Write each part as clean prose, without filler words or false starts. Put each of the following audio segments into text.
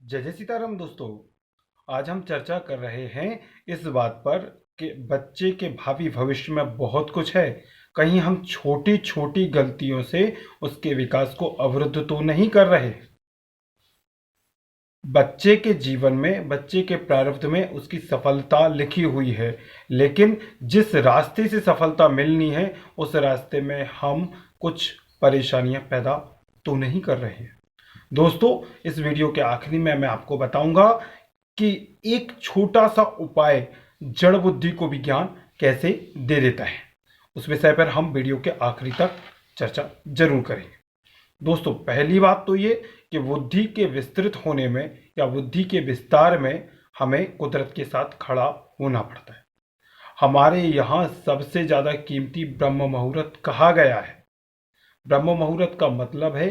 जय जय सीताराम दोस्तों। आज हम चर्चा कर रहे हैं इस बात पर कि बच्चे के भावी भविष्य में बहुत कुछ है। कहीं हम छोटी छोटी गलतियों से उसके विकास को अवरुद्ध तो नहीं कर रहे। बच्चे के जीवन में, बच्चे के प्रारब्ध में उसकी सफलता लिखी हुई है, लेकिन जिस रास्ते से सफलता मिलनी है उस रास्ते में हम कुछ परेशानियां पैदा तो नहीं कर रहे हैं। दोस्तों, इस वीडियो के आखिरी में मैं आपको बताऊंगा कि एक छोटा सा उपाय जड़ बुद्धि को भी ज्ञान कैसे दे देता है। उस विषय पर हम वीडियो के आखिरी तक चर्चा जरूर करेंगे। दोस्तों, पहली बात तो ये कि बुद्धि के विस्तृत होने में या बुद्धि के विस्तार में हमें कुदरत के साथ खड़ा होना पड़ता है। हमारे यहाँ सबसे ज्यादा कीमती ब्रह्म मुहूर्त कहा गया है। ब्रह्म मुहूर्त का मतलब है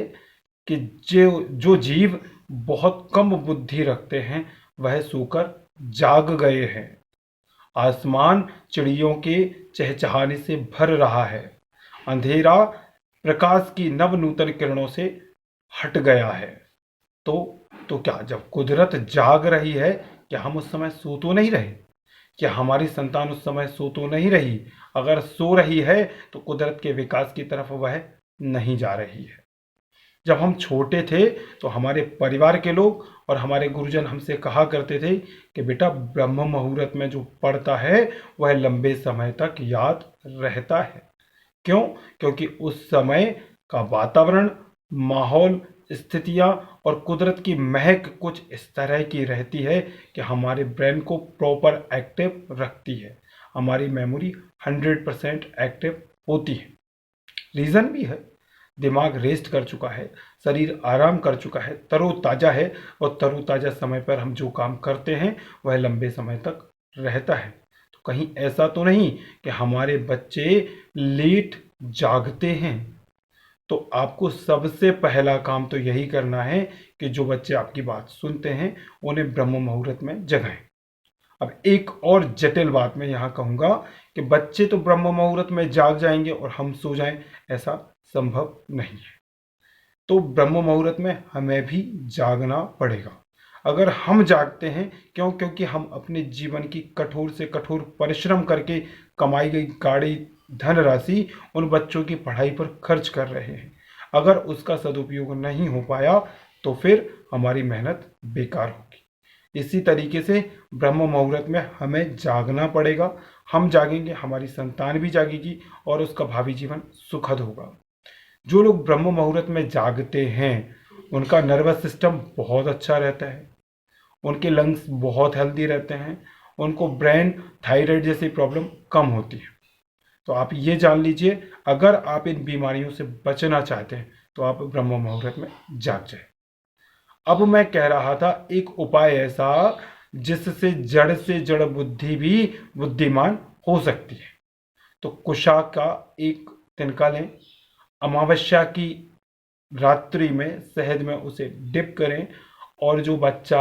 कि जो जीव बहुत कम बुद्धि रखते हैं वह सोकर जाग गए हैं। आसमान चिड़ियों के चहचहाने से भर रहा है। अंधेरा प्रकाश की नव नूतन किरणों से हट गया है। तो तो क्या जब कुदरत जाग रही है, क्या हम उस समय सो तो नहीं रहे? क्या हमारी संतान उस समय सो तो नहीं रही? अगर सो रही है तो कुदरत के विकास की तरफ वह नहीं जा रही है। जब हम छोटे थे तो हमारे परिवार के लोग और हमारे गुरुजन हमसे कहा करते थे कि बेटा, ब्रह्म मुहूर्त में जो पढ़ता है वह लंबे समय तक याद रहता है। क्यों? क्योंकि उस समय का वातावरण, माहौल, स्थितियां और कुदरत की महक कुछ इस तरह की रहती है कि हमारे ब्रेन को प्रॉपर एक्टिव रखती है। हमारी मेमोरी 100% एक्टिव होती है। रीजन भी है, दिमाग रेस्ट कर चुका है, शरीर आराम कर चुका है, तरोताजा है, और तरोताजा समय पर हम जो काम करते हैं वह लंबे समय तक रहता है। तो कहीं ऐसा तो नहीं कि हमारे बच्चे लेट जागते हैं। तो आपको सबसे पहला काम तो यही करना है कि जो बच्चे आपकी बात सुनते हैं उन्हें ब्रह्म मुहूर्त में जगाएं। अब एक और जटिल बात मैं यहाँ कहूँगा कि बच्चे तो ब्रह्म मुहूर्त में जाग जाएंगे और हम सो जाएं, ऐसा संभव नहीं है। तो ब्रह्म मुहूर्त में हमें भी जागना पड़ेगा। अगर हम जागते हैं, क्यों? क्योंकि हम अपने जीवन की कठोर से कठोर परिश्रम करके कमाई गई गाड़ी धनराशि उन बच्चों की पढ़ाई पर खर्च कर रहे हैं। अगर उसका सदुपयोग नहीं हो पाया तो फिर हमारी मेहनत बेकार होगी। इसी तरीके से ब्रह्म मुहूर्त में हमें जागना पड़ेगा। हम जागेंगे, हमारी संतान भी जागेगी और उसका भावी जीवन सुखद होगा। जो लोग ब्रह्म मुहूर्त में जागते हैं उनका नर्वस सिस्टम बहुत अच्छा रहता है, उनके लंग्स बहुत हेल्दी रहते हैं, उनको ब्रेन, थायराइड जैसी प्रॉब्लम कम होती है। तो आप ये जान लीजिए, अगर आप इन बीमारियों से बचना चाहते हैं तो आप ब्रह्म मुहूर्त में जाग जाए। अब मैं कह रहा था एक उपाय ऐसा जिससे जड़ से जड़ बुद्धि भी बुद्धिमान हो सकती है। तो कुशा का एक तिनका लें, अमावस्या की रात्रि में शहद में उसे डिप करें, और जो बच्चा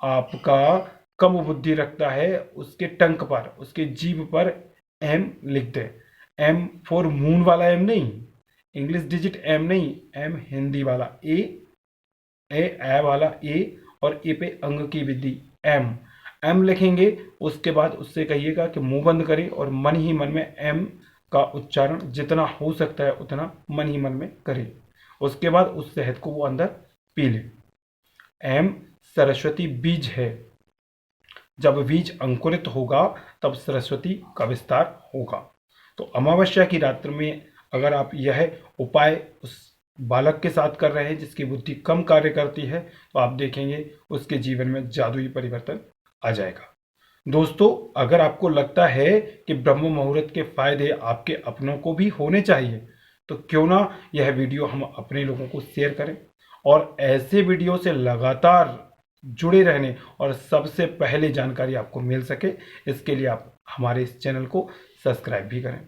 आपका कम बुद्धि रखता है उसके टंक पर, उसके जीभ पर एम लिख दें। एम फॉर मून वाला एम नहीं, इंग्लिश डिजिट एम नहीं, एम हिंदी वाला ए, ए वाला ए, और ए पे अंग की विधि एम। एम लिखेंगे, उसके बाद उससे कहिएगा कि मुंह बंद करे और मन ही मन में एम का उच्चारण जितना हो सकता है उतना मन ही मन में करे। उसके बाद उस शहद को वो अंदर पी ले। एम सरस्वती बीज है। जब बीज अंकुरित होगा तब सरस्वती का विस्तार होगा। तो अमावस्या की रात्रि में अगर आप यह उपाय उस बालक के साथ कर रहे हैं जिसकी बुद्धि कम कार्य करती है तो आप देखेंगे उसके जीवन में जादुई परिवर्तन आ जाएगा। दोस्तों, अगर आपको लगता है कि ब्रह्म मुहूर्त के फायदे आपके अपनों को भी होने चाहिए तो क्यों ना यह वीडियो हम अपने लोगों को शेयर करें, और ऐसे वीडियो से लगातार जुड़े रहने और सबसे पहले जानकारी आपको मिल सके इसके लिए आप हमारे इस चैनल को सब्सक्राइब भी करें।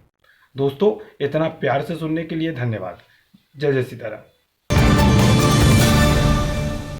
दोस्तों, इतना प्यार से सुनने के लिए धन्यवाद। जय जय सीताराम।